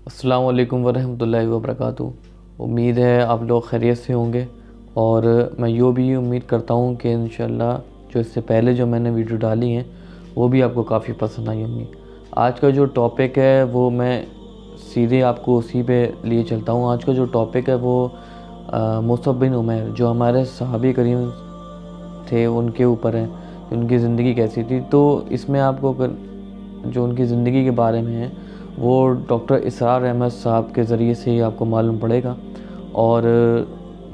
अस्सलाम वालेकुम वरहमतुल्लाहि वबरकातुहू। उम्मीद है आप लोग खैरियत से होंगे और मैं यूँ भी उम्मीद करता हूँ कि इंशाल्लाह जो इससे पहले जो मैंने वीडियो डाली हैं वो भी आपको काफ़ी पसंद आई होंगी। आज का जो टॉपिक है वो मैं सीधे आपको उसी पे लिए चलता हूँ। आज का जो टॉपिक है वो मुसअब बिन उमैर जो हमारे सहाबी करीम थे उनके ऊपर है कि उनकी ज़िंदगी कैसी थी। तो इसमें आपको जो उनकी ज़िंदगी के बारे में है वो डॉक्टर इसरार अहमद साहब के ज़रिए से ही आपको मालूम पड़ेगा। और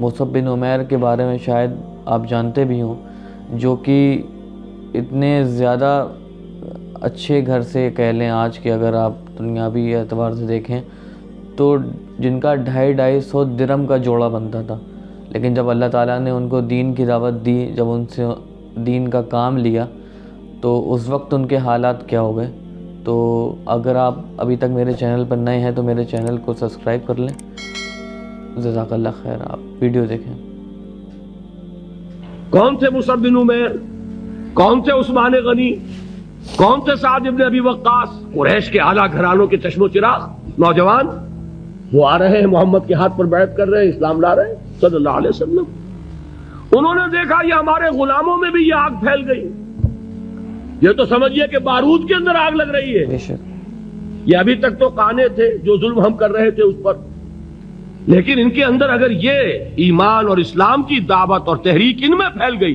मुसअब बिन उमैर के बारे में शायद आप जानते भी हों, जो कि इतने ज़्यादा अच्छे घर से कह लें आज के अगर आप दुनियावी एतबार से देखें तो जिनका 250-250 दिरहम का जोड़ा बनता था। लेकिन जब अल्लाह ताला ने उनको दीन की दावत दी, जब उनसे दीन का काम लिया तो उस वक्त उनके हालात क्या हो गए। तो अगर आप अभी तक मेरे चैनल पर नए हैं तो मेरे चैनल को सब्सक्राइब कर लें। जज़ाकल्लाह खैर। आप वीडियो देखें। कौन थे मुसअब बिन उमैर, कौन थे उस्मान गनी, कौन थे साद इब्न अबी वक्कास, कुरैश के आला घरानों के चश्मो चिराग नौजवान। वो आ रहे हैं, मोहम्मद के हाथ पर बैठ कर रहे हैं, इस्लाम ला रहे हैं सल्लल्लाहु अलैहि वसल्लम। उन्होंने देखा ये हमारे गुलामों में भी ये आग फैल गई। ये तो समझिए कि बारूद के अंदर आग लग रही है। ये अभी तक तो काने थे जो जुल्म हम कर रहे थे उस पर, लेकिन इनके अंदर अगर ये ईमान और इस्लाम की दावत और तहरीक इनमें फैल गई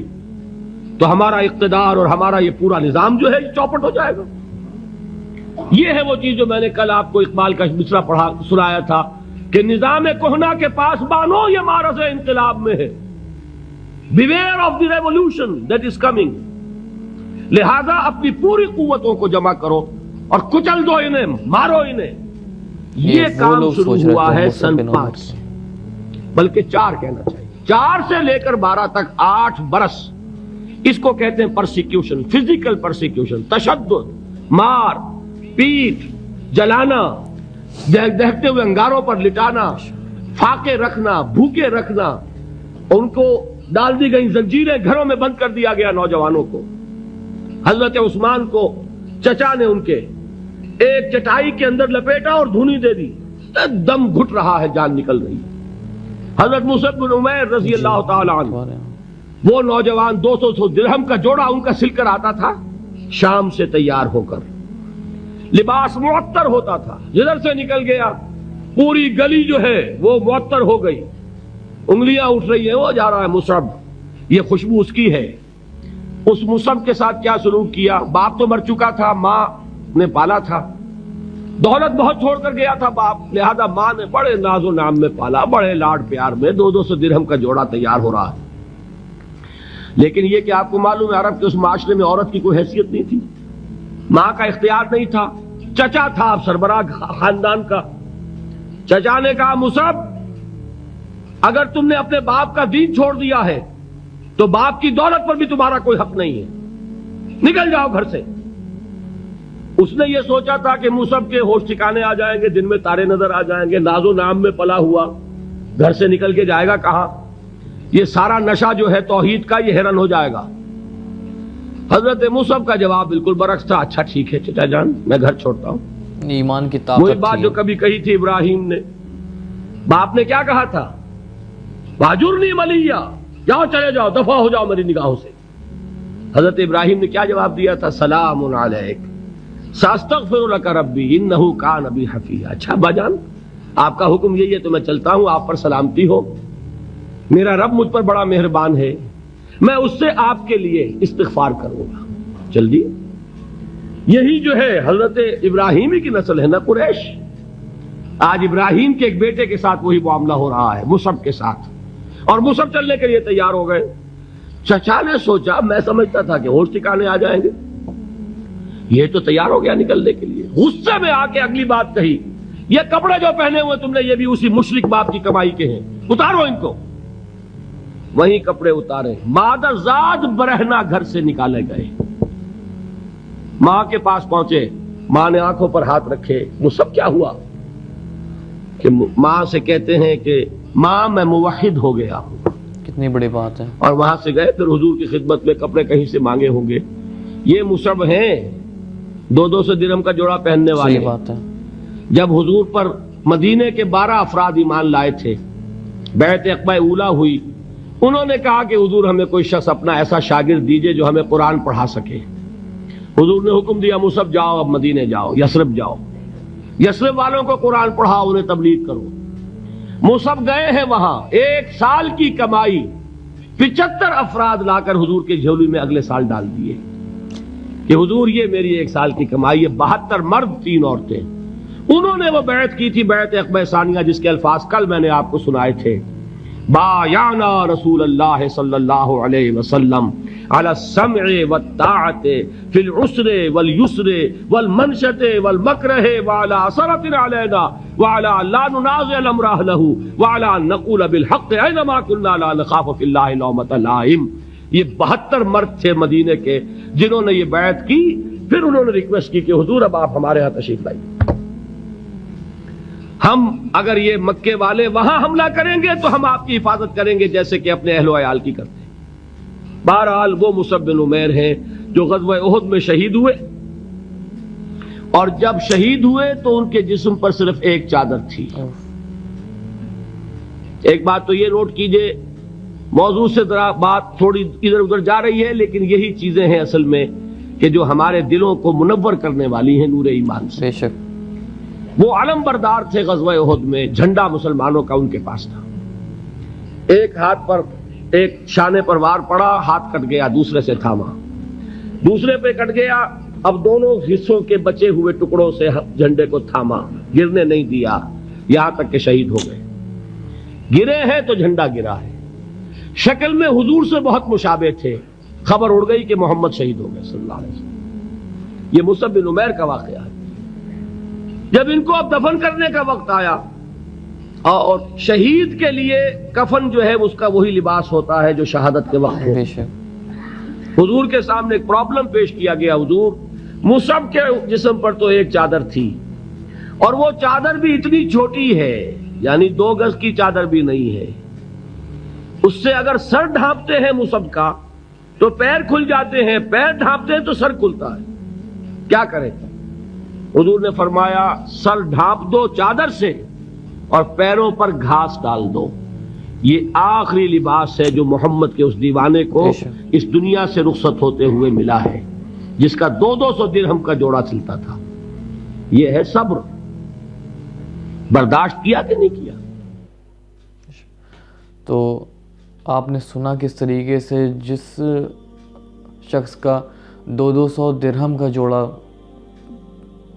तो हमारा इक़्तिदार और हमारा ये पूरा निजाम जो है चौपट हो जाएगा। ये है वो चीज जो मैंने कल आपको इकबाल का मिसरा पढ़ा सुनाया था कि निजाम कोहना के पास बानो ये मारज़ इंक़िलाब में है। Beware of the revolution that is coming. लिहाजा अपनी पूरी कुव्वतों को जमा करो और कुचल दो इन्हें, मारो इन्हें। ये काम शुरू हुआ है सन 5 से, बल्कि 4 कहना चाहिए। 4 से लेकर 12 तक 8 बरस इसको कहते हैं परसिक्यूशन, फिजिकल परसिक्यूशन, तशद्दुद, मार पीट, जलाना, दहकते हुए अंगारों पर लिटाना, फाके रखना, भूखे रखना। उनको डाल दी गई जंजीरें, घरों में बंद कर दिया गया नौजवानों को। हजरत उस्मान को चचा ने उनके एक चटाई के अंदर लपेटा और धुनी दे दी। दम घुट रहा है, जान निकल रही है। हजरत मुसअब बिन उमैर रज़ी अल्लाह ताला अन्हु, वो नौजवान 200 दिरहम का जोड़ा उनका सिलकर आता था शाम से तैयार होकर। लिबास मुअत्तर होता था, जिधर से निकल गया पूरी गली जो है वो मुअत्तर हो गई। उंगलियां उठ रही है, वो जा रहा है मुसअब, ये खुशबू उसकी है। उस मुसअब के साथ क्या सलूक किया। बाप तो मर चुका था, मां ने पाला था, दौलत बहुत छोड़कर गया था बाप, लिहाजा मां ने बड़े नाजो नाम में पाला, बड़े लाड प्यार में। 200 दिरहम का जोड़ा तैयार हो रहा है। लेकिन यह कि आपको मालूम है अरब के उस माशरे में औरत की कोई हैसियत नहीं थी, मां का इख्तियार नहीं था। चचा था अब सरबराह खानदान का। चचा ने कहा मुसअब, अगर तुमने अपने बाप का दीन छोड़ दिया है तो बाप की दौलत पर भी तुम्हारा कोई हक नहीं है, निकल जाओ घर से। उसने ये सोचा था कि मुसअब के होश ठिकाने आ जाएंगे, दिन में तारे नजर आ जाएंगे, नाजो नाम में पला हुआ घर से निकल के जाएगा कहां। ये सारा नशा जो है तौहीद का, ये हैरान हो जाएगा। हजरत मुसअब का जवाब बिल्कुल बरक्स था। अच्छा ठीक है चचा जान, मैं घर छोड़ता हूं। ईमान की ताकत वही बात जो कभी कही थी इब्राहिम ने। बाप ने क्या कहा था, वाजुरनी मलिया, जाओ चले जाओ, दफा हो जाओ मेरी निगाहों से। हजरत इब्राहिम ने क्या जवाब दिया था, सलामुन अलैक सास्तगफिरु लक रब्बी इन्नहु कान बी हफिया। अच्छा बाजान, आपका हुक्म यही है तो मैं चलता हूं, आप पर सलामती हो। मेरा रब मुझ पर बड़ा मेहरबान है, मैं उससे आपके लिए इस्तिगफार करूंगा। जल्दी। यही जो है हजरत इब्राहिम की नस्ल है ना कुरैश। आज इब्राहिम के एक बेटे के साथ वही मामला हो रहा है मुसअब के साथ, और मुसअब चलने के लिए तैयार हो गए। चचा ने सोचा, मैं समझता था कि होश ठिकाने आ जाएंगे, ये तो तैयार हो गया निकलने के लिए। गुस्से में आके अगली बात कही, ये कपड़े जो पहने हुए तुमने ये भी उसी मुशरिक बाप की कमाई के हैं, उतारो इनको। वही कपड़े उतारे, मादरजाद बरहना घर से निकाले गए। मां के पास पहुंचे, मां ने आंखों पर हाथ रखे। मुसअब क्या हुआ कि मां से कहते हैं कि मां मैं मुवहिद हो गया हूं। कितनी बड़ी बात है। और वहां से गए, फिर हुजूर की खिदमत में कपड़े कहीं से मांगे होंगे। ये मुसअब हैं 200 दिरहम का जोड़ा पहनने वाले। सही बात है। جب حضور پر مدینے کے 12 افراد ایمان لائے تھے، بیعت عقبہ اولا ہوئی، انہوں نے کہا کہ حضور ہمیں کوئی شخص اپنا ایسا شاگرد دیجئے جو ہمیں قرآن پڑھا سکے۔ حضور نے حکم دیا مصعب جاؤ، اب مدینے جاؤ، یثرب جاؤ، یثرب والوں کو قرآن پڑھاؤ، انہیں تبلیغ کرو۔ مصعب گئے ہیں وہاں، 1 سال کی کمائی 75 افراد لا کر حضور کے جھولی میں اگلے سال ڈال دیے کہ حضور یہ میری 1 سال کی کمائی ہے۔ 72 مرد 3 عورتیں، انہوں نے وہ بیعت کی تھی، بیعت عقبہ ثانیہ، جس کے الفاظ کل میں نے آپ کو سنائے تھے۔ بایعنا رسول اللہ صلی اللہ علیہ وسلم علی السمع والطاعت فی العسر والیسر والمنشط والمکرہ وعلی اثرۃ علینا وعلی لا ننازع الامر اہلہ وعلی ان نقول بالحق اینما کنا لا نخاف فی اللہ لومۃ لائم۔ یہ 72 مرد تھے مدینے کے جنہوں نے یہ بیعت کی۔ پھر انہوں نے ریکویسٹ کی کہ حضور اب آپ ہمارے ہاں تشریف لائیے، ہم اگر یہ مکے والے وہاں حملہ کریں گے تو ہم آپ کی حفاظت کریں گے جیسے کہ اپنے اہل و عیال کی کرتے ہیں۔ بہرحال وہ مصعب بن عمیر ہیں جو غزوہ احد میں شہید ہوئے، اور جب شہید ہوئے تو ان کے جسم پر صرف 1 چادر تھی۔ ایک بات تو یہ نوٹ کیجئے، موضوع سے ذرا بات تھوڑی ادھر ادھر جا رہی ہے، لیکن یہی چیزیں ہیں اصل میں کہ جو ہمارے دلوں کو منور کرنے والی ہیں نور ایمان سے۔ بے شک وہ علم بردار تھے غزوہ احد میں، جھنڈا مسلمانوں کا ان کے پاس تھا۔ ایک ہاتھ پر، ایک شانے پر وار پڑا، ہاتھ کٹ گیا، دوسرے سے تھاما، دوسرے پہ کٹ گیا، اب دونوں حصوں کے بچے ہوئے ٹکڑوں سے جھنڈے کو تھاما، گرنے نہیں دیا، یہاں تک کہ شہید ہو گئے۔ گرے ہیں تو جھنڈا گرا ہے۔ شکل میں حضور سے بہت مشابہ تھے، خبر اڑ گئی کہ محمد شہید ہو گئے صلی اللہ علیہ وسلم۔ یہ مصعب بن عمیر کا واقعہ ہے۔ جب ان کو اب دفن کرنے کا وقت آیا، اور شہید کے لیے کفن جو ہے اس کا وہی لباس ہوتا ہے جو شہادت کے وقت ہو، بے شک حضور کے سامنے ایک پرابلم پیش کیا گیا۔ حضور، مصعب کے جسم پر تو 1 چادر تھی، اور وہ چادر بھی اتنی چھوٹی ہے، یعنی 2 گز کی چادر بھی نہیں ہے، اس سے اگر سر ڈھانپتے ہیں مصعب کا تو پیر کھل جاتے ہیں، پیر ڈھانپتے ہیں تو سر کھلتا ہے، کیا کریں؟ حضور نے فرمایا سر ڈھانپ دو چادر سے اور پیروں پر گھاس ڈال دو۔ یہ آخری لباس ہے جو محمد کے اس دیوانے کو اس دنیا سے رخصت ہوتے ہوئے ملا ہے، جس کا 200 درہم کا جوڑا چلتا تھا۔ یہ ہے صبر۔ برداشت کیا کہ نہیں کیا؟ تو آپ نے سنا کس طریقے سے جس شخص کا 200 درہم کا جوڑا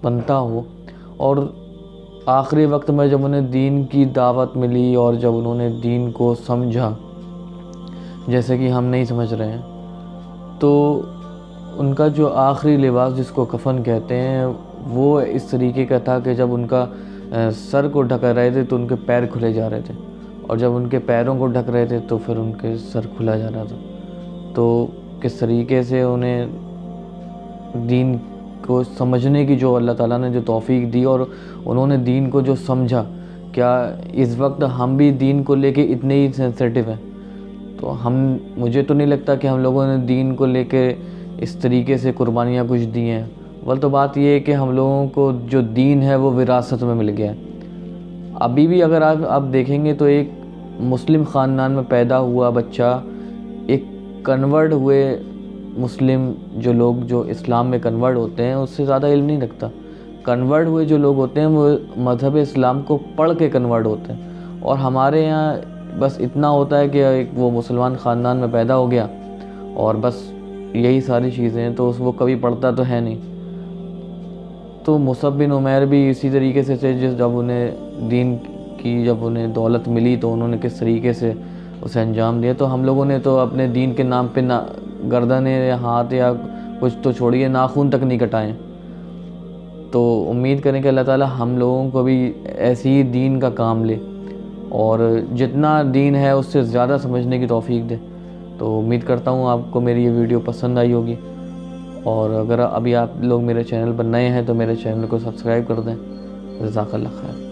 بنتا ہو، اور آخری وقت میں جب انہیں دین کی دعوت ملی اور جب انہوں نے دین کو سمجھا جیسے کہ ہم نہیں سمجھ رہے ہیں، تو ان کا جو آخری لباس جس کو کفن کہتے ہیں وہ اس طریقے کا تھا کہ جب ان کا سر کو ڈھک رہے تھے تو ان کے پیر کھلے جا رہے تھے، اور جب ان کے پیروں کو ڈھک رہے تھے تو پھر ان کے سر کھلا جا رہا تھا۔ تو کس طریقے سے انہیں دین کو سمجھنے کی جو اللہ تعالیٰ نے جو توفیق دی، اور انہوں نے دین کو جو سمجھا، کیا اس وقت ہم بھی دین کو لے کے اتنے ہی سینسیٹیو ہیں؟ تو مجھے تو نہیں لگتا کہ ہم لوگوں نے دین کو لے کے اس طریقے سے قربانیاں کچھ دی ہیں، بل تو بات یہ ہے کہ ہم لوگوں کو جو دین ہے وہ وراثت میں مل گیا ہے۔ ابھی بھی اگر آپ دیکھیں گے تو ایک مسلم خاندان میں پیدا ہوا بچہ ایک کنورٹ ہوئے مسلم جو لوگ جو اسلام میں کنورٹ ہوتے ہیں اس سے زیادہ علم نہیں رکھتا۔ کنورٹ ہوئے جو لوگ ہوتے ہیں وہ مذہب اسلام کو پڑھ کے کنورٹ ہوتے ہیں، اور ہمارے یہاں بس اتنا ہوتا ہے کہ ایک وہ مسلمان خاندان میں پیدا ہو گیا اور بس یہی ساری چیزیں ہیں، تو وہ کبھی پڑھتا تو ہے نہیں۔ تو مصعب بن عمیر بھی اسی طریقے سے تھے، جب انہیں دین کی جب انہیں دولت ملی تو انہوں نے کس طریقے سے اسے انجام دیا۔ تو ہم لوگوں نے تو اپنے دین کے نام پہ گردنیں یا ہاتھ یا کچھ تو چھوڑیے ناخن تک نہیں کٹائیں۔ تو امید کریں کہ اللہ تعالیٰ ہم لوگوں کو بھی ایسی ہی دین کا کام لے، اور جتنا دین ہے اس سے زیادہ سمجھنے کی توفیق دے۔ تو امید کرتا ہوں آپ کو میری یہ ویڈیو پسند آئی ہوگی، اور اگر ابھی آپ لوگ میرے چینل پر نئے ہیں تو میرے چینل کو سبسکرائب کر دیں۔ جزاک اللہ خیر۔